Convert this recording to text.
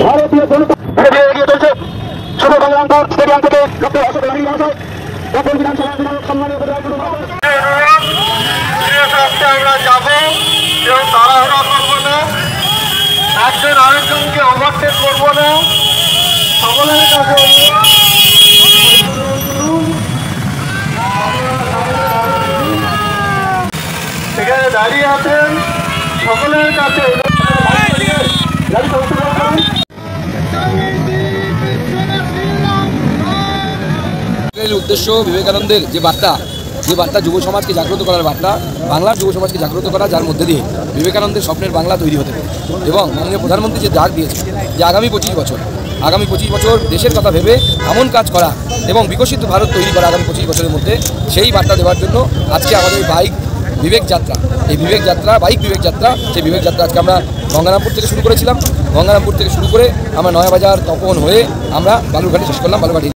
ভারতীয় জনতা এগিয়ে চলছে ছোট বাংলাপুর স্টেডিয়াম থেকে ডক্টর অশোক লাহিড়ী মহাশয় তখন বিধানসভা বিধায়ক সম্মানীয় আমরা যাব কেউ তাড়াহুড়া করবো না, একজন আরেকজনকে ওভারটেক করবো না, সকলের কাছে সেখানে দাঁড়িয়ে আছেন সকলের কাছে উদ্দেশ্য বিবেকানন্দের যে বার্তা যুব সমাজকে জাগ্রত করার বার্তা, বাংলার যুব সমাজকে জাগ্রত করা, যার মধ্যে দিয়ে বিবেকানন্দের স্বপ্নের বাংলা তৈরি হতে পারে। এবং মাননীয় প্রধানমন্ত্রী যে ডাক দিয়েছে যে আগামী 25 বছর দেশের কথা ভেবে এমন কাজ করা এবং বিকশিত ভারত তৈরি করা আগামী 25 বছরের মধ্যে, সেই বার্তা দেওয়ার জন্য আজকে আমাদের বাইক বিবেক যাত্রা, সেই বিবেক যাত্রা আজকে আমরা গঙ্গারামপুর থেকে শুরু করেছিলাম। গঙ্গারামপুর থেকে শুরু করে আমরা নয়াবাজার তপন হয়ে আমরা বালুরঘাটে শেষ করলাম। বালুরঘাট